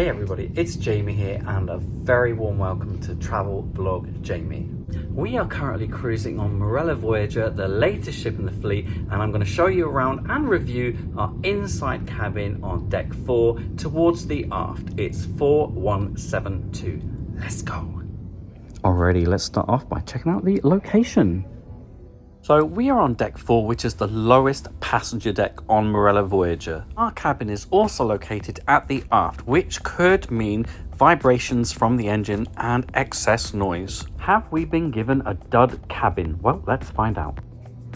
Hey everybody, it's Jamie here and a very warm welcome to Travel Blog Jamie. We are currently cruising on Marella Voyager, the latest ship in the fleet, and I'm going to show you around and review our inside cabin on deck 4 towards the aft. It's 4172. Let's go. Alrighty, let's start off by checking out the location. So we are on deck 4, which is the lowest passenger deck on Marella Voyager. Our cabin is also located at the aft, which could mean vibrations from the engine and excess noise. Have we been given a dud cabin? Well, let's find out.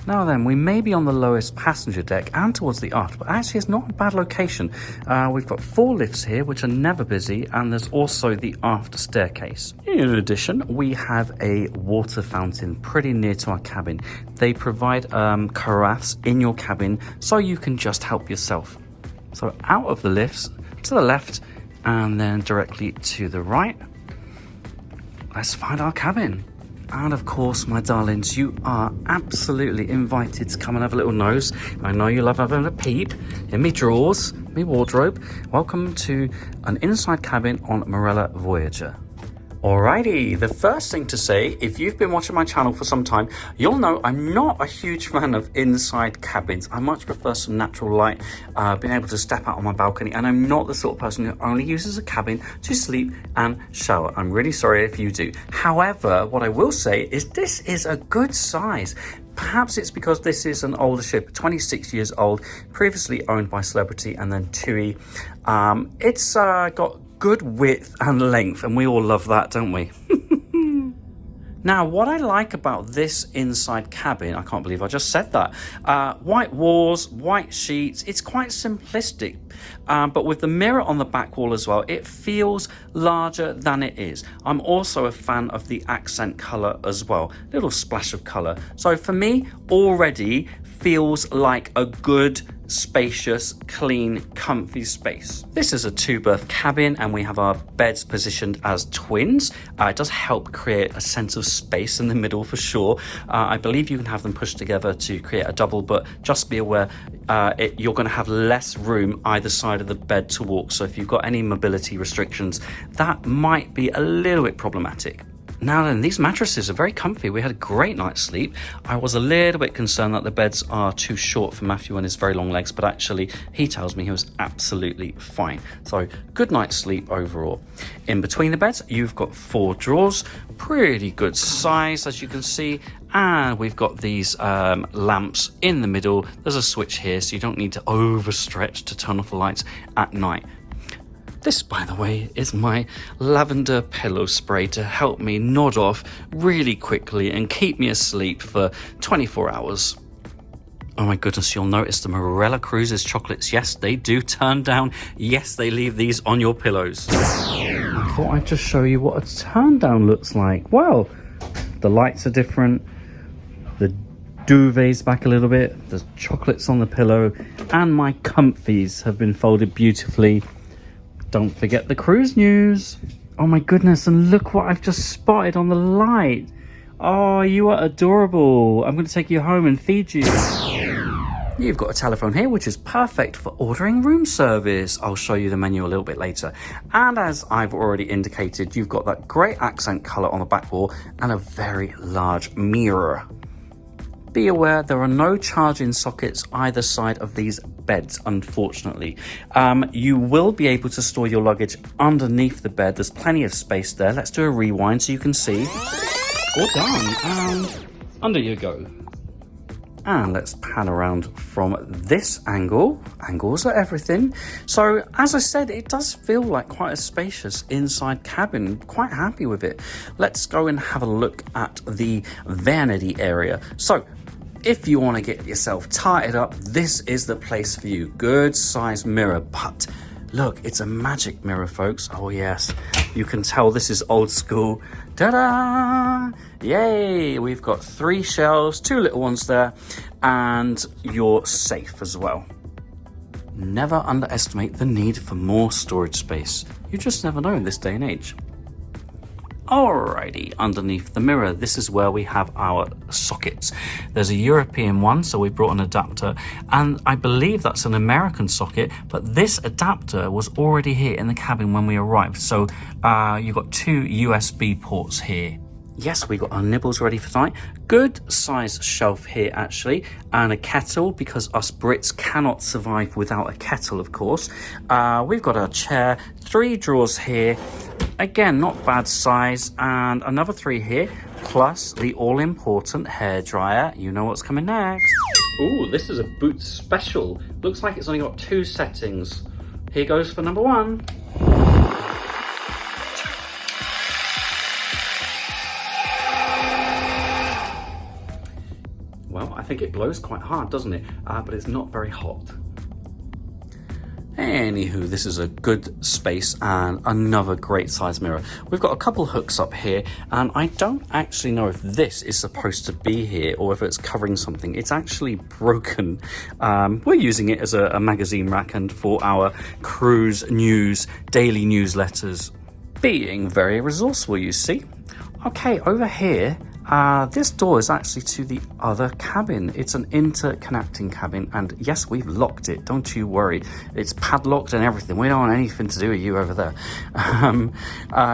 Now then, we may be on the lowest passenger deck and towards the aft, but actually it's not a bad location. We've got 4 lifts here, which are never busy, and there's also the aft staircase. In addition, we have a water fountain pretty near to our cabin. They provide carafes in your cabin so you can just help yourself. So out of the lifts, to the left, and then directly to the right. Let's find our cabin. And of course, my darlings, you are absolutely invited to come and have a little nose. I know you love having a peep in me drawers, me wardrobe. Welcome to an inside cabin on Marella Voyager. Alrighty, the first thing to say, if you've been watching my channel for some time, you'll know I'm not a huge fan of inside cabins. I much prefer some natural light, being able to step out on my balcony, and I'm not the sort of person who only uses a cabin to sleep and shower. I'm really sorry if you do. However, what I will say is this is a good size. Perhaps it's because this is an older ship, 26 years old, previously owned by Celebrity and then TUI. It's got good width and length, and we all love that, don't we? Now, what I like about this inside cabin, I can't believe I just said that, white walls, white sheets, it's quite simplistic, but with the mirror on the back wall as well, it feels larger than it is. I'm also a fan of the accent colour as well, little splash of colour. So for me, already feels like a good, spacious, clean, comfy space. This is a 2-berth cabin and we have our beds positioned as twins. It does help create a sense of space in the middle for sure. I believe you can have them pushed together to create a double, but just be aware you're going to have less room either side of the bed to walk. So if you've got any mobility restrictions, that might be a little bit problematic. Now then, these mattresses are very comfy. We had a great night's sleep. I was a little bit concerned that the beds are too short for Matthew and his very long legs, but actually he tells me he was absolutely fine. So good night's sleep overall. In between the beds, you've got 4 drawers, pretty good size as you can see. And we've got these lamps in the middle. There's a switch here, so you don't need to overstretch to turn off the lights at night. This, by the way, is my lavender pillow spray to help me nod off really quickly and keep me asleep for 24 hours. Oh my goodness, you'll notice the Marella Cruises chocolates. Yes, they do turn down. Yes, they leave these on your pillows. I thought I'd just show you what a turn down looks like. Wow, the lights are different. The duvet's back a little bit. There's chocolates on the pillow. And my comfies have been folded beautifully. Don't forget the cruise news. Oh my goodness, and look what I've just spotted on the light. Oh, you are adorable. I'm going to take you home and feed you. You've got a telephone here, which is perfect for ordering room service. I'll show you the menu a little bit later. And as I've already indicated, you've got that great accent colour on the back wall and a very large mirror. Be aware there are no charging sockets either side of these beds, unfortunately. You will be able to store your luggage underneath the bed. There's plenty of space there. Let's do a rewind so you can see. All done. And under you go. And let's pan around from this angle. Angles are everything. So as I said, it does feel like quite a spacious inside cabin. Quite happy with it. Let's go and have a look at the vanity area. So if you want to get yourself tied up, this is the place for you. Good size mirror, but look, it's a magic mirror, folks. Oh yes, you can tell this is old school. Ta-da! Yay! We've got 3 shelves, 2 little ones there, and you're safe as well. Never underestimate the need for more storage space. You just never know in this day and age. Alrighty, underneath the mirror, this is where we have our sockets. There's a European one, so we brought an adapter, and I believe that's an American socket, but this adapter was already here in the cabin when we arrived. So you've got two USB ports here. Yes, we got our nibbles ready for tonight. Good size shelf here actually, and a kettle, because us Brits cannot survive without a kettle, of course. We've got our chair, 3 drawers here. Again, not bad size, and another 3 here, plus the all-important hairdryer. You know what's coming next. Ooh, this is a Boots special. Looks like it's only got 2 settings. Here goes for number 1. Well, I think it blows quite hard, doesn't it? But it's not very hot. Anywho, this is a good space and another great size mirror. We've got a couple hooks up here, and I don't actually know if this is supposed to be here or if it's covering something. It's actually broken. We're using it as a magazine rack and for our cruise news, daily newsletters. Being very resourceful, you see. Okay, over here, this door is actually to the other cabin. It's an interconnecting cabin, and yes, we've locked it, don't you worry. It's padlocked and everything. We don't want anything to do with you over there.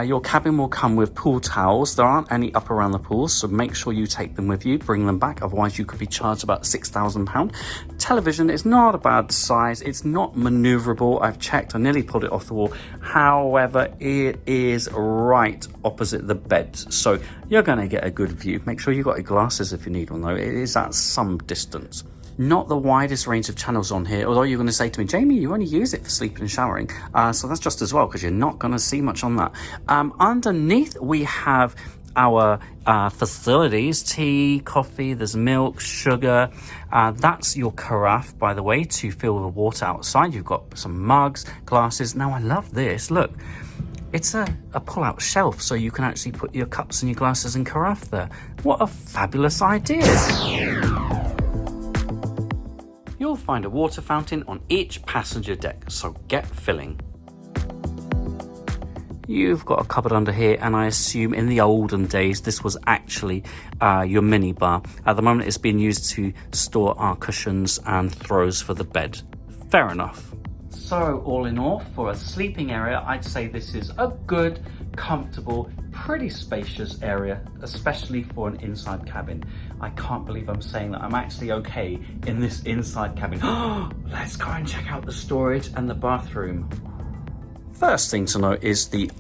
Your cabin will come with pool towels. There aren't any up around the pool, so make sure you take them with you, bring them back, otherwise you could be charged about £6,000. Television is not a bad size. It's not maneuverable. I've checked, I nearly pulled it off the wall. However, it is right opposite the bed, so you're gonna get a good view. Make sure you've got your glasses if you need one though. It is at some distance. Not the widest range of channels on here, although you're going to say to me, Jamie, you only use it for sleeping and showering. So that's just as well, because you're not going to see much on that. Underneath we have our facilities, tea, coffee, there's milk, sugar. That's your carafe, by the way, to fill the water outside. You've got some mugs, glasses. Now I love this, look. It's a pull-out shelf, so you can actually put your cups and your glasses and carafe there. What a fabulous idea. You'll find a water fountain on each passenger deck, so get filling. You've got a cupboard under here, and I assume in the olden days this was actually your mini bar. At the moment it's being used to store our cushions and throws for the bed. Fair enough. So all in all, for a sleeping area, I'd say this is a good, comfortable, pretty spacious area, especially for an inside cabin. I can't believe I'm saying that. I'm actually okay in this inside cabin. Let's go and check out the storage and the bathroom. First thing to note is the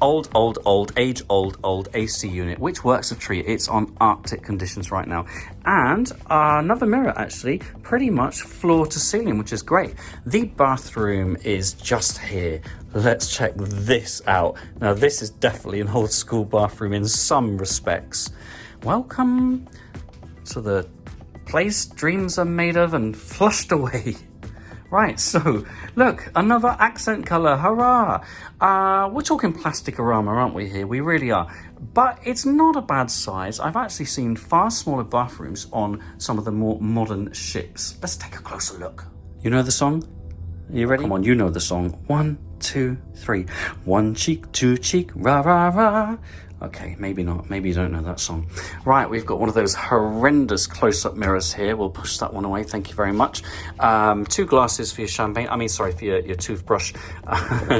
age-old AC unit, which works a treat. It's on Arctic conditions right now. And another mirror, actually, pretty much floor to ceiling, which is great. The bathroom is just here. Let's check this out. Now, this is definitely an old school bathroom in some respects. Welcome to the place dreams are made of and flushed away. Right, so look, another accent color, hurrah! We're talking plastic-orama, aren't we here? We really are. But it's not a bad size. I've actually seen far smaller bathrooms on some of the more modern ships. Let's take a closer look. You know the song? Are you ready? Come on, you know the song. 1, 2, 3. 1 cheek, 2 cheek, rah, rah, rah. Okay, maybe not. Maybe you don't know that song. Right, we've got one of those horrendous close-up mirrors here. We'll push that one away. Thank you very much. 2 glasses for your champagne. For your toothbrush,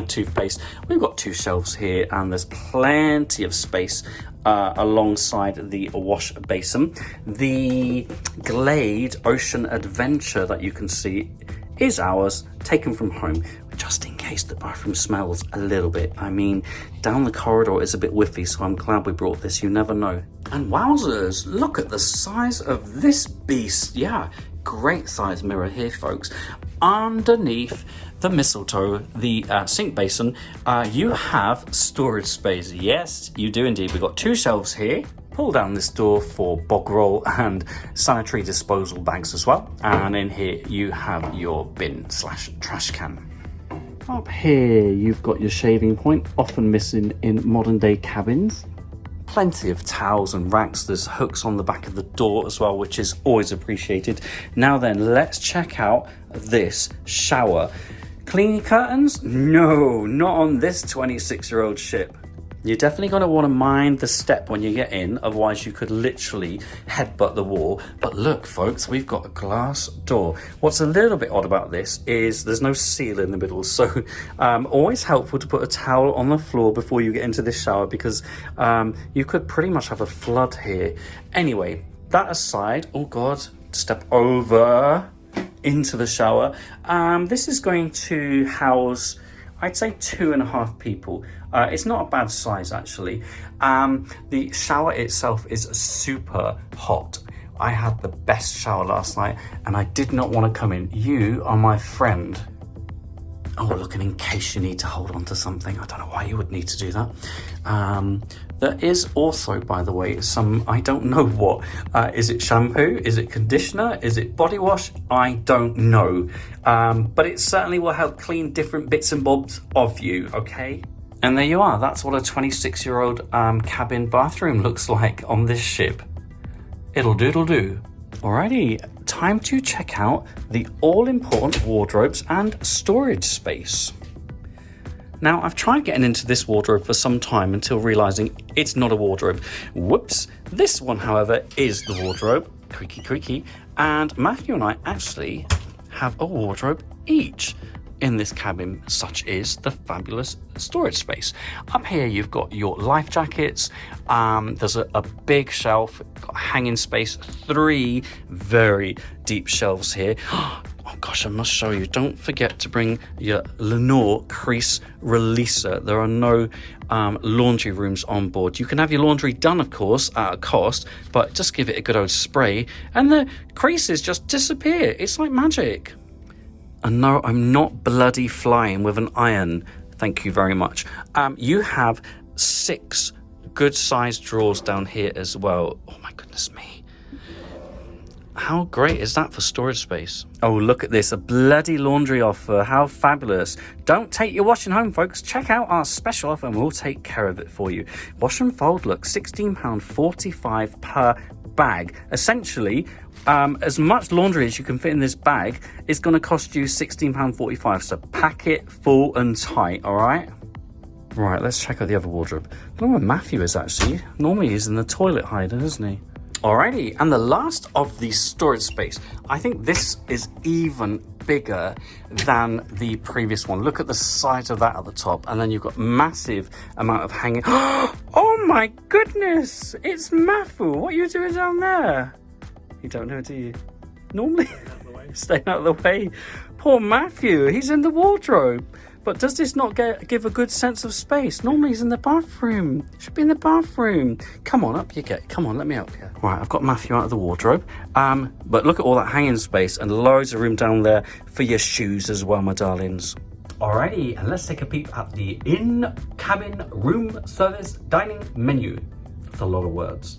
toothpaste. We've got 2 shelves here, and there's plenty of space alongside the wash basin. The Glade Ocean Adventure that you can see is ours, taken from home, just in case the bathroom smells a little bit. I mean, down the corridor is a bit whiffy, so I'm glad we brought this. You never know. And wowzers, look at the size of this beast. Yeah, great size mirror here, folks. Underneath the mistletoe, the sink basin, you have storage space. Yes, you do indeed. We've got 2 shelves here. Pull down this door for bog roll and sanitary disposal bags as well. And in here you have your bin/trash can. Up here you've got your shaving point, often missing in modern day cabins. Plenty of towels and racks. There's hooks on the back of the door as well, which is always appreciated. Now then, let's check out this shower. Clean curtains? No, not on this 26-year-old ship. You're definitely going to want to mind the step when you get in, otherwise you could literally headbutt the wall. But look, folks, we've got a glass door. What's a little bit odd about this is there's no seal in the middle, so always helpful to put a towel on the floor before you get into this shower, because you could pretty much have a flood here. Anyway, that aside, oh God, step over into the shower. This is going to house, I'd say 2.5 people. It's not a bad size, actually. The shower itself is super hot. I had the best shower last night and I did not want to come in. You are my friend. Oh, look, and in case you need to hold on to something, I don't know why you would need to do that. There is also, by the way, some, I don't know what, is it shampoo? Is it conditioner? Is it body wash? I don't know. But it certainly will help clean different bits and bobs of you, okay? And there you are. That's what a 26-year-old cabin bathroom looks like on this ship. It'll do. Alrighty, time to check out the all-important wardrobes and storage space. Now, I've tried getting into this wardrobe for some time until realizing it's not a wardrobe. Whoops. This one, however, is the wardrobe. Creaky, creaky. And Matthew and I actually have a wardrobe each in this cabin. Such is the fabulous storage space. Up here, you've got your life jackets. There's a big shelf, got hanging space, 3 very deep shelves here. Oh gosh, I must show you. Don't forget to bring your Lenore crease releaser. There are no laundry rooms on board. You can have your laundry done, of course, at a cost, but just give it a good old spray and the creases just disappear. It's like magic. And no, I'm not bloody flying with an iron. Thank you very much. You have 6 good-sized drawers down here as well. Oh my goodness me. How great is that for storage space? Oh, look at this, a bloody laundry offer. How fabulous. Don't take your washing home, folks. Check out our special offer and we'll take care of it for you. Wash and fold, look, £16.45 per bag. Essentially, as much laundry as you can fit in this bag is going to cost you £16.45. So pack it full and tight, all right? Right, let's check out the other wardrobe. I don't know where Matthew is, actually. Normally he's in the toilet hiding, isn't he? Alrighty, and the last of the storage space. I think this is even bigger than the previous one. Look at the size of that at the top, and then you've got massive amount of hanging. Oh my goodness, it's Matthew. What are you doing down there? You don't know, do you? Normally, staying out of the way. Poor Matthew, he's in the wardrobe. But does this not give a good sense of space? Normally he's in the bathroom. Should be in the bathroom. Come on, up you get. Come on, let me help you. Right, I've got Matthew out of the wardrobe. But look at all that hanging space and loads of room down there for your shoes as well, my darlings. Alrighty, and let's take a peep at the in-cabin room service dining menu. That's a lot of words.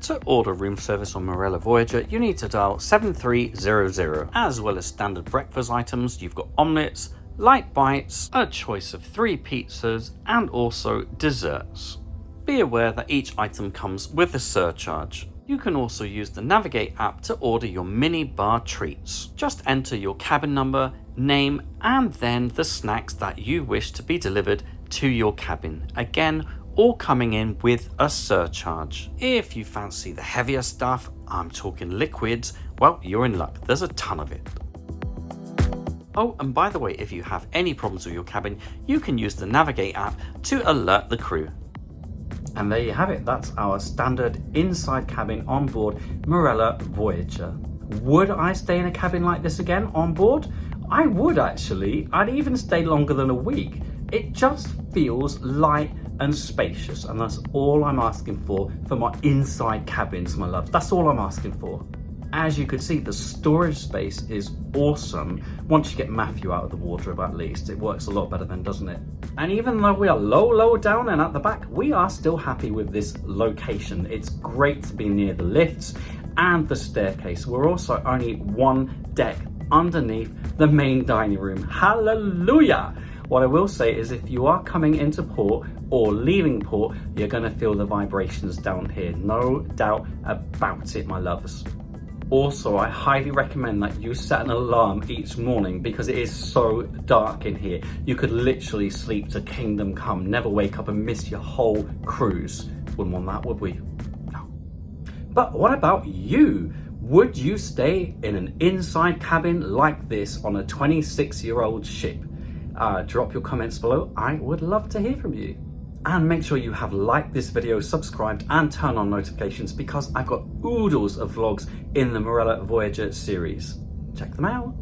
To order room service on Marella Voyager, you need to dial 7300. As well as standard breakfast items, you've got omelettes, light bites, a choice of 3 pizzas, and also desserts. Be aware that each item comes with a surcharge. You can also use the Navigate app to order your mini bar treats. Just enter your cabin number, name, and then the snacks that you wish to be delivered to your cabin. Again, all coming in with a surcharge. If you fancy the heavier stuff, I'm talking liquids, well, you're in luck. There's a ton of it. Oh, and by the way, if you have any problems with your cabin, you can use the Navigate app to alert the crew. And there you have it. That's our standard inside cabin on board Marella Voyager. Would I stay in a cabin like this again on board? I would actually. I'd even stay longer than a week. It just feels light and spacious, and that's all I'm asking for my inside cabins, my love. That's all I'm asking for. As you can see, the storage space is awesome. Once you get Matthew out of the wardrobe, at least, it works a lot better then, doesn't it? And even though we are low down and at the back, we are still happy with this location. It's great to be near the lifts and the staircase. We're also only 1 deck underneath the main dining room. Hallelujah! What I will say is if you are coming into port or leaving port, you're gonna feel the vibrations down here. No doubt about it, my loves. Also, I highly recommend that you set an alarm each morning because it is so dark in here. You could literally sleep to kingdom come, never wake up and miss your whole cruise. Wouldn't want that, would we? No. But what about you? Would you stay in an inside cabin like this on a 26-year-old ship? Drop your comments below. I would love to hear from you. And make sure you have liked this video, subscribed, and turn on notifications because I've got oodles of vlogs in the Marella Voyager series. Check them out.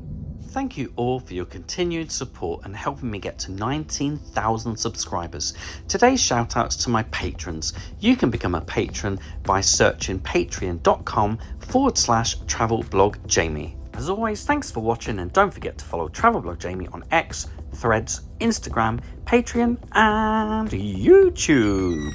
Thank you all for your continued support and helping me get to 19,000 subscribers. Today's shout outs to my patrons. You can become a patron by searching patreon.com/travelblogjamie. As always, thanks for watching and don't forget to follow Travelblog Jamie on X, Threads, Instagram, Patreon and YouTube.